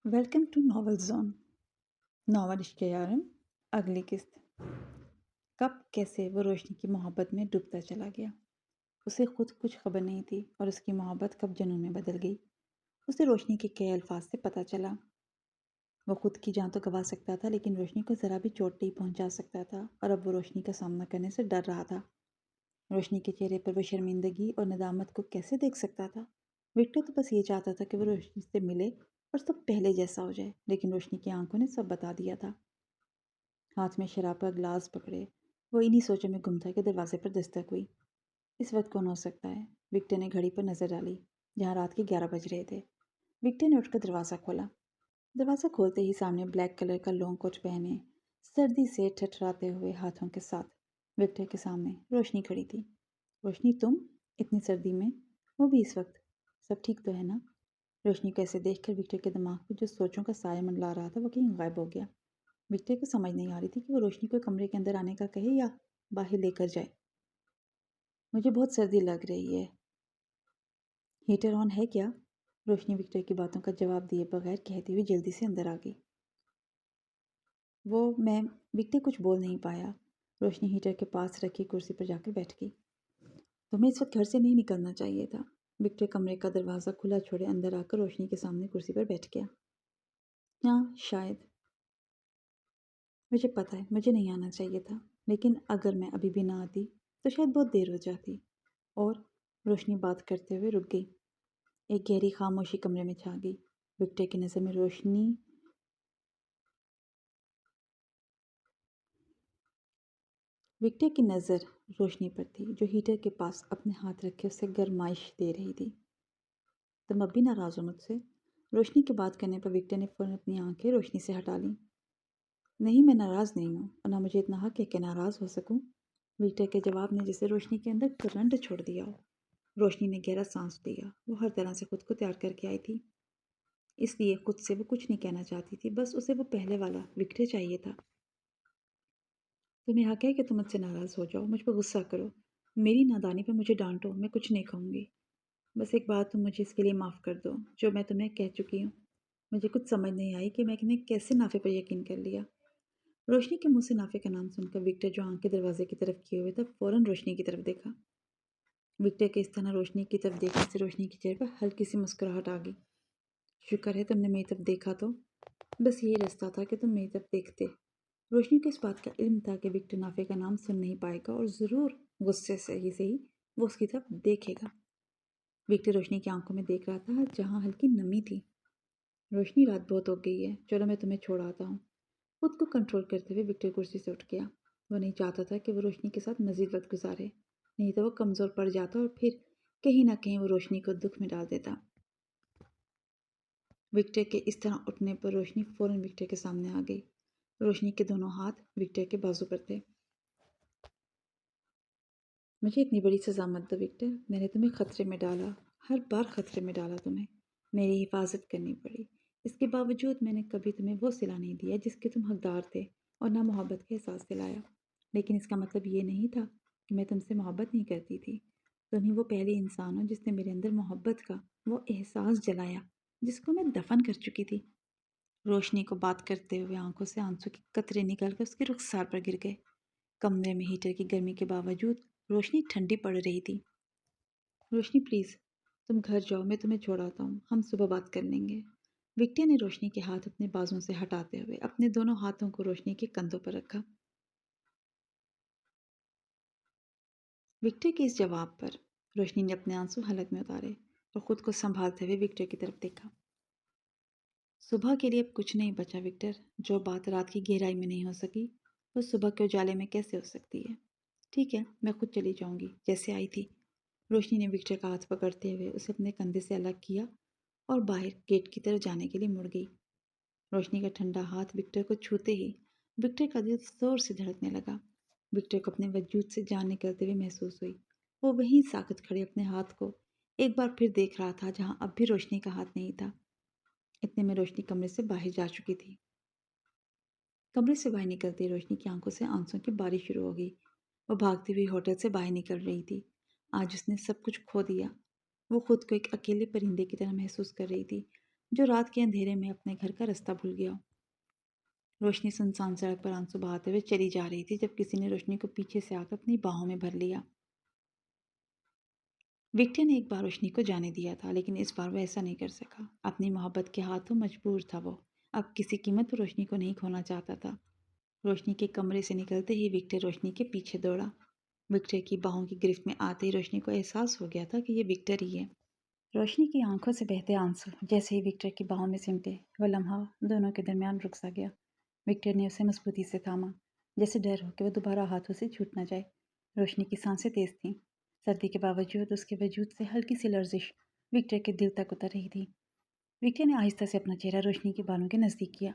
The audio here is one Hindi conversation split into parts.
Welcome to novel zone. Novel इश्क यारम, अगली किस्त। कब कैसे वो रोशनी की मोहब्बत में डूबता चला गया। उसे खुद कुछ खबर नहीं थी और उसकी मोहब्बत कब जुनून में बदल गई, उसे रोशनी के कई अल्फाज से पता चला। वो खुद की जान तो गंवा सकता था, लेकिन रोशनी को ज़रा भी चोट नहीं पहुंचा सकता था, और अब वो रोशनी का सामना करने से डर रहा था। रोशनी के चेहरे पर वो शर्मिंदगी और नदामत को कैसे देख सकता था। विक्टर तो बस ये चाहता था कि वो रोशनी से मिले और सब पहले जैसा हो जाए, लेकिन रोशनी की आंखों ने सब बता दिया था। हाथ में शराब का ग्लास पकड़े वो इन्हीं सोचों में गुम था कि दरवाजे पर दस्तक हुई। इस वक्त कौन हो सकता है। विक्टर ने घड़ी पर नजर डाली, जहाँ रात के 11 बज रहे थे। विक्टर ने उठकर दरवाज़ा खोला। दरवाज़ा खोलते ही सामने ब्लैक कलर का लॉन्ग कोट पहने, सर्दी से ठठराते हुए हाथों के साथ विक्टर के सामने रोशनी खड़ी थी। रोशनी, तुम इतनी सर्दी में, वो भी इस वक्त। सब ठीक तो है ना। रोशनी को ऐसे देखकर विक्टर के दिमाग में जो सोचों का साया मंडला रहा था वो कहीं गायब हो गया। विक्टर को समझ नहीं आ रही थी कि वो रोशनी को कमरे के अंदर आने का कहे या बाहर लेकर जाए। मुझे बहुत सर्दी लग रही है। हीटर ऑन है क्या। रोशनी विक्टर की बातों का जवाब दिए बगैर कहती हुई जल्दी से अंदर आ गई। वो मैम। विक्टर कुछ बोल नहीं पाया। रोशनी हीटर के पास रखी कुर्सी पर जाकर बैठ गई। तुम्हें इस वक्त घर से नहीं निकलना चाहिए था। विक्टर कमरे का दरवाज़ा खुला छोड़े अंदर आकर रोशनी के सामने कुर्सी पर बैठ गया। हाँ, शायद। मुझे पता है मुझे नहीं आना चाहिए था, लेकिन अगर मैं अभी भी ना आती तो शायद बहुत देर हो जाती। और रोशनी बात करते हुए रुक गई। एक गहरी खामोशी कमरे में छा गई। विक्टर की नज़र में रोशनी विक्टर की नज़र रोशनी पर थी, जो हीटर के पास अपने हाथ रखे उसे गरमाइश दे रही थी। तुम अब भी नाराज़ हो मुझसे। रोशनी की बात करने पर विक्टर ने फ़ौरन अपनी आंखें रोशनी से हटा ली। नहीं, मैं नाराज़ नहीं हूँ, और ना मुझे इतना हक है कि नाराज़ हो सकूँ। विक्टर के जवाब ने जैसे रोशनी के अंदर करंट छोड़ दिया हो। रोशनी ने गहरा सांस लिया। वो हर तरह से खुद को तैयार करके आई थी, इसलिए खुद से वो कुछ नहीं कहना चाहती थी। बस उसे वो पहले वाला विक्टर चाहिए था। तुम्हें हक है कि तुम मुझसे नाराज़ हो जाओ, मुझ पर गुस्सा करो, मेरी नादानी पर मुझे डांटो, मैं कुछ नहीं कहूँगी। बस एक बात तुम मुझे इसके लिए माफ़ कर दो, जो मैं तुम्हें कह चुकी हूँ। मुझे कुछ समझ नहीं आई कि मैंने कैसे नाफे पर यकीन कर लिया। रोशनी के मुंह से नाफे का नाम सुनकर विक्टर, जो आंख के दरवाजे की तरफ किए हुए था, फौरन रोशनी की तरफ देखा। विक्टर के इस तरह रोशनी की तरफ देखने से रोशनी के चेहरे पर हल्की सी मुस्कुराहट आ गई। शुक्र है तुमने मेरी तरफ देखा, तो बस यही रास्ता था कि तुम मेरी तरफ देखते। रोशनी को इस बात का इल्म था कि विक्टर नाफे का नाम सुन नहीं पाएगा, और ज़रूर गुस्से से ही वो उसकी तरफ देखेगा। विक्टर रोशनी की आंखों में देख रहा था, जहाँ हल्की नमी थी। रोशनी, रात बहुत हो गई है, चलो मैं तुम्हें छोड़ आता हूँ। खुद को कंट्रोल करते हुए विक्टर कुर्सी से उठ गया। वो नहीं चाहता था कि वो रोशनी के साथ मजीद वक्त गुजारे, नहीं तो वो कमज़ोर पड़ जाता और फिर कहीं ना कहीं वो रोशनी को दुख में डाल देता। विक्टर के इस तरह उठने पर रोशनी फौरन विक्टर के सामने आ गई। रोशनी के दोनों हाथ विक्टर के बाजू पर थे। मुझे इतनी बड़ी सज़ा मत दो विक्टर। मैंने तुम्हें खतरे में डाला, हर बार खतरे में डाला तुम्हें। मेरी हिफाजत करनी पड़ी। इसके बावजूद मैंने कभी तुम्हें वो सिला नहीं दिया जिसके तुम हकदार थे, और ना मोहब्बत का एहसास दिलाया। लेकिन इसका मतलब ये नहीं था कि मैं तुमसे मोहब्बत नहीं करती थी। तुम ही वो पहली इंसान हो जिसने मेरे अंदर मोहब्बत का वो एहसास जलाया जिसको मैं दफन कर चुकी थी। रोशनी को बात करते हुए आंखों से आंसू के कतरे निकलकर उसके रुखसार पर गिर गए। कमरे में हीटर की गर्मी के बावजूद रोशनी ठंडी पड़ रही थी। रोशनी, प्लीज़ तुम घर जाओ, मैं तुम्हें छोड़ाता हूँ, हम सुबह बात कर लेंगे। विक्टर ने रोशनी के हाथ अपने बाजुओं से हटाते हुए अपने दोनों हाथों को रोशनी के कंधों पर रखा। विक्टर के इस जवाब पर रोशनी ने अपने आंसू हलक में उतारे और खुद को संभालते हुए विक्टर की तरफ देखा। सुबह के लिए अब कुछ नहीं बचा विक्टर। जो बात रात की गहराई में नहीं हो सकी, वो सुबह के उजाले में कैसे हो सकती है। ठीक है, मैं खुद चली जाऊंगी, जैसे आई थी। रोशनी ने विक्टर का हाथ पकड़ते हुए उसे अपने कंधे से अलग किया और बाहर गेट की तरफ जाने के लिए मुड़ गई। रोशनी का ठंडा हाथ विक्टर को छूते ही विक्टर का दिल जोर से धड़कने लगा। विक्टर को अपने वजूद से जान निकलते हुए महसूस हुई। वो वहीं साकत खड़े अपने हाथ को एक बार फिर देख रहा था, जहां अब भी रोशनी का हाथ नहीं था। इतने में रोशनी कमरे से बाहर जा चुकी थी। कमरे से बाहर निकलती रोशनी की आंखों से आंसुओं की बारिश शुरू हो गई। वो भागती हुई होटल से बाहर निकल रही थी। आज उसने सब कुछ खो दिया। वो खुद को एक अकेले परिंदे की तरह महसूस कर रही थी, जो रात के अंधेरे में अपने घर का रास्ता भूल गया। रोशनी सुनसान सड़क पर आंसू बहाते हुए चली जा रही थी जब किसी ने रोशनी को पीछे से आकर अपनी बाहों में भर लिया। विक्टर ने एक बार रोशनी को जाने दिया था, लेकिन इस बार वह ऐसा नहीं कर सका। अपनी मोहब्बत के हाथों मजबूर था वो। अब किसी कीमत पर रोशनी को नहीं खोना चाहता था। रोशनी के कमरे से निकलते ही विक्टर रोशनी के पीछे दौड़ा। विक्टर की बाहों की गिरफ्त में आते ही रोशनी को एहसास हो गया था कि ये विक्टर ही है। रोशनी की आंखों से बहते आंसू जैसे ही विक्टर की बाहों में सिमटे, वह लम्हा दोनों के दरमियान रुक सा गया। विक्टर ने उसे मजबूती से थामा, जैसे डर हो कि वह दोबारा हाथों से छूट न जाए। रोशनी की सांसें तेज थीं। सर्दी के बावजूद उसके वजूद से हल्की सी लर्जिश विक्टर के दिल तक उतर रही थी। विक्टर ने आहिस्ता से अपना चेहरा रोशनी के बालों के नज़दीक किया।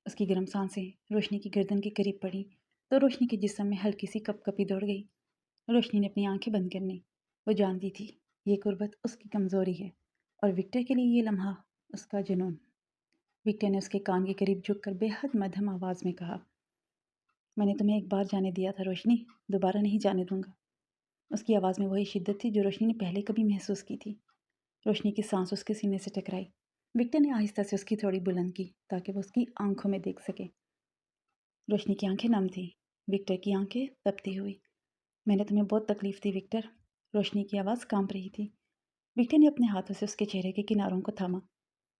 उसकी गर्म सांसें रोशनी की गर्दन के करीब पड़ी तो रोशनी के जिस्म में हल्की सी कपकपी दौड़ गई। रोशनी ने अपनी आंखें बंद कर लीं। वो जानती थी ये गुर्बत उसकी कमज़ोरी है और विक्टर के लिए ये लम्हा उसका जुनून। विक्टर ने उसके कान के करीब झुककर बेहद मध्यम आवाज़ में कहा, मैंने तुम्हें एक बार जाने दिया था रोशनी, दोबारा नहीं जाने दूंगा। उसकी आवाज़ में वही शिद्दत थी जो रोशनी ने पहले कभी महसूस की थी। रोशनी की सांस उसके सीने से टकराई। विक्टर ने आहिस्ता से उसकी थोड़ी बुलंद की ताकि वो उसकी आंखों में देख सके। रोशनी की आंखें नम थीं। विक्टर की आंखें तपती हुई। मैंने तुम्हें बहुत तकलीफ़ दी विक्टर। रोशनी की आवाज़ कांप रही थी। विक्टर ने अपने हाथों से उसके चेहरे के किनारों को थामा।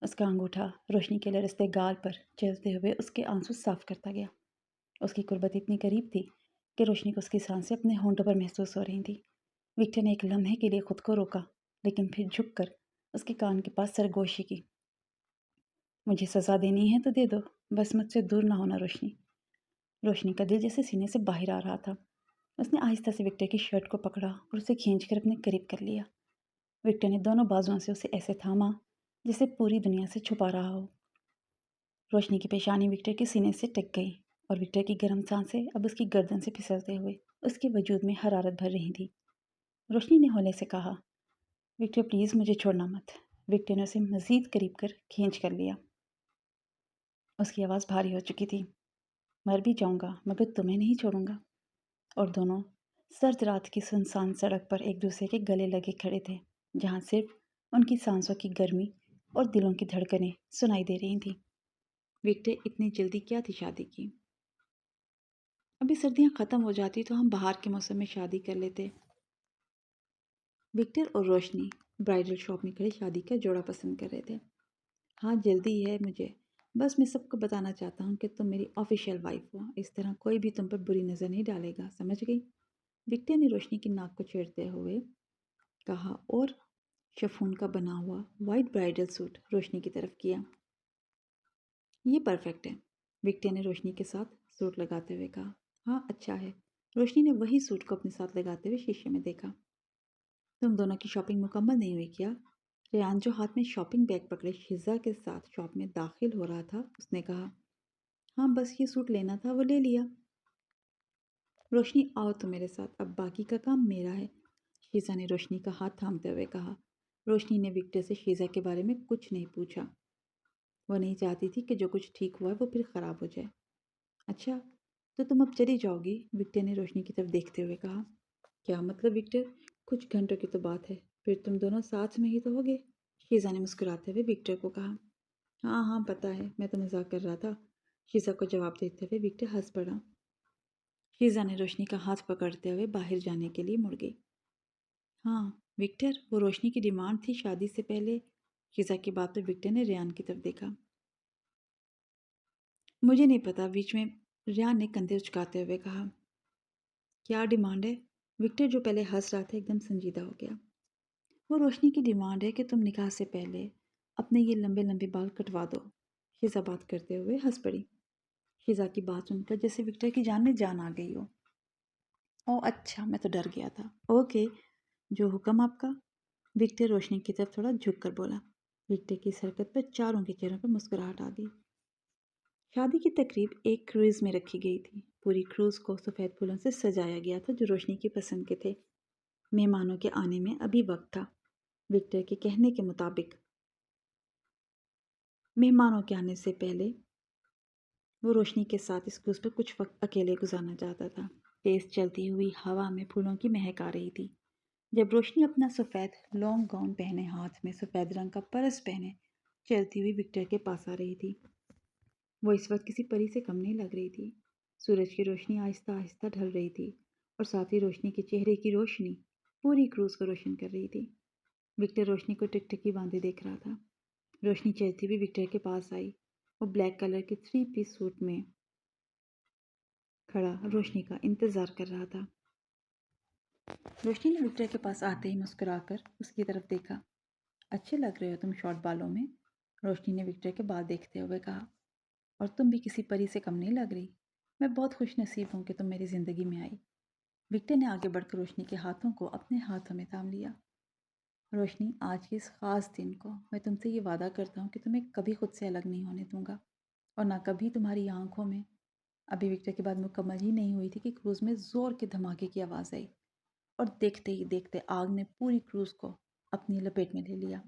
उसका अंगूठा रोशनी के लरसते गाल पर चलते हुए उसके आंसू साफ करता गया। उसकी कुर्बत इतनी करीब थी कि रोशनी को उसकी सांसें अपने होंठों पर महसूस हो रही थी। विक्टर ने एक लम्हे के लिए खुद को रोका, लेकिन फिर झुककर उसके कान के पास सरगोशी की। मुझे सज़ा देनी है तो दे दो, बस मुझसे दूर ना होना रोशनी। रोशनी का दिल जैसे सीने से बाहर आ रहा था। उसने आहिस्ता से विक्टर की शर्ट को पकड़ा और उसे खींचकर अपने करीब कर लिया। विक्टर ने दोनों बाजुओं से उसे ऐसे थामा जिसे पूरी दुनिया से छुपा रहा हो। रोशनी की पेशानी विक्टर के सीने से टिक गई और विक्टर की गर्म सांसें अब उसकी गर्दन से फिसलते हुए उसके वजूद में हरारत भर रही थी। रोशनी ने हौले से कहा, विक्टर प्लीज़ मुझे छोड़ना मत। विक्टर ने उसे मज़ीद करीब कर खींच कर लिया। उसकी आवाज़ भारी हो चुकी थी। मर भी जाऊंगा मगर तुम्हें नहीं छोड़ूंगा। और दोनों सर्द रात की सुनसान सड़क पर एक दूसरे के गले लगे खड़े थे, जहाँ सिर्फ उनकी सांसों की गर्मी और दिलों की धड़कनें सुनाई दे रही थीं। विक्टर इतनी जल्दी क्या थी शादी की? अभी सर्दियाँ ख़त्म हो जाती तो हम बाहर के मौसम में शादी कर लेते। विक्टर और रोशनी ब्राइडल शॉप में खड़े शादी का जोड़ा पसंद कर रहे थे। हाँ जल्दी है मुझे, बस मैं सबको बताना चाहता हूँ कि तुम मेरी ऑफिशियल वाइफ हो। इस तरह कोई भी तुम पर बुरी नज़र नहीं डालेगा, समझ गई? विक्टर ने रोशनी की नाक को छेड़ते हुए कहा और शिफॉन का बना हुआ वाइट ब्राइडल सूट रोशनी की तरफ किया। ये परफेक्ट है, विक्टर ने रोशनी के साथ सूट लगाते हुए कहा। हाँ अच्छा है। रोशनी ने वही सूट को अपने साथ लगाते हुए शीशे में देखा। तुम दोनों की शॉपिंग मुकम्मल नहीं हुई क्या? रेयान जो हाथ में शॉपिंग बैग पकड़े शिजा के साथ शॉप में दाखिल हो रहा था, उसने कहा, हाँ बस ये सूट लेना था, वो ले लिया। रोशनी आओ तो मेरे साथ, अब बाकी का काम मेरा है, शीज़ा ने रोशनी का हाथ थामते हुए कहा। रोशनी ने विक्टर से शीज़ा के बारे में कुछ नहीं पूछा। वो नहीं चाहती थी कि जो कुछ ठीक हुआ है वो फिर ख़राब हो जाए। अच्छा तो तुम अब चली जाओगी? विक्टर ने रोशनी की तरफ देखते हुए कहा। क्या मतलब विक्टर? कुछ घंटों की तो बात है, फिर तुम दोनों साथ में ही तो होगे, शीज़ा ने मुस्कुराते हुए विक्टर को कहा। हाँ हाँ पता है, मैं तो मजाक कर रहा था, शीज़ा को जवाब देते हुए विक्टर हंस पड़ा। शीज़ा ने रोशनी का हाथ पकड़ते हुए बाहर जाने के लिए मुड़ गई। हाँ विक्टर, वो रोशनी की डिमांड थी शादी से पहले। शीज़ा की बात पर विक्टर ने रेयान की तरफ देखा। मुझे नहीं पता, बीच में रेयान ने कंधे उचकाते हुए कहा। क्या डिमांड है? विक्टर जो पहले हंस रहा था एकदम संजीदा हो गया। वो रोशनी की डिमांड है कि तुम निकाह से पहले अपने ये लंबे लंबे बाल कटवा दो। शीज़ा बात करते हुए हंस पड़ी। शीज़ा की बात सुनकर जैसे विक्टर की जान में जान आ गई हो। ओह अच्छा, मैं तो डर गया था। ओके, जो हुक्म आपका, विक्टर रोशनी की तरफ थोड़ा झुक कर बोला। विक्टर की इस हरकत पर चारों के चेहरों पर मुस्कुराहट आ गई। शादी की तकरीब एक क्रूज़ में रखी गई थी। पूरी क्रूज़ को सफ़ेद फूलों से सजाया गया था जो रोशनी की पसंद के थे। मेहमानों के आने में अभी वक्त था। विक्टर के कहने के मुताबिक मेहमानों के आने से पहले वो रोशनी के साथ इस क्रूज़ पर कुछ वक्त अकेले गुजारना चाहता था। तेज़ चलती हुई हवा में फूलों की महक आ रही थी। जब रोशनी अपना सफ़ेद लॉन्ग गाउन पहने, हाथ में सफ़ेद रंग का पर्स पहने चलती हुई विक्टर के पास आ रही थी। वो इस वक्त किसी परी से कम नहीं लग रही थी। सूरज की रोशनी आहिस्ता आहिस्ता ढल रही थी और साथ ही रोशनी के चेहरे की रोशनी पूरी क्रूज को रोशन कर रही थी। विक्टर रोशनी को टिकटिकी बांधे देख रहा था। रोशनी चलती हुई विक्टर के पास आई। वो ब्लैक कलर के 3 पीस सूट में खड़ा रोशनी का इंतजार कर रहा था। रोशनी ने विक्टर के पास आते ही मुस्कुराकर उसकी तरफ देखा। अच्छे लग रहे हो तुम शॉर्ट बालों में, रोशनी ने विक्टर के बाल देखते हुए कहा। और तुम भी किसी परी से कम नहीं लग रही। मैं बहुत खुश नसीब हूँ कि तुम मेरी ज़िंदगी में आई। विक्टर ने आगे बढ़कर रोशनी के हाथों को अपने हाथों में थाम लिया। रोशनी, आज के इस ख़ास दिन को मैं तुमसे ये वादा करता हूँ कि तुम्हें कभी खुद से अलग नहीं होने दूंगा और ना कभी तुम्हारी आंखों में। अभी विक्टर की बात मुकम्मल ही नहीं हुई थी कि क्रूज़ में ज़ोर के धमाके की आवाज़ आई और देखते ही देखते आग ने पूरी क्रूज़ को अपनी लपेट में ले लिया।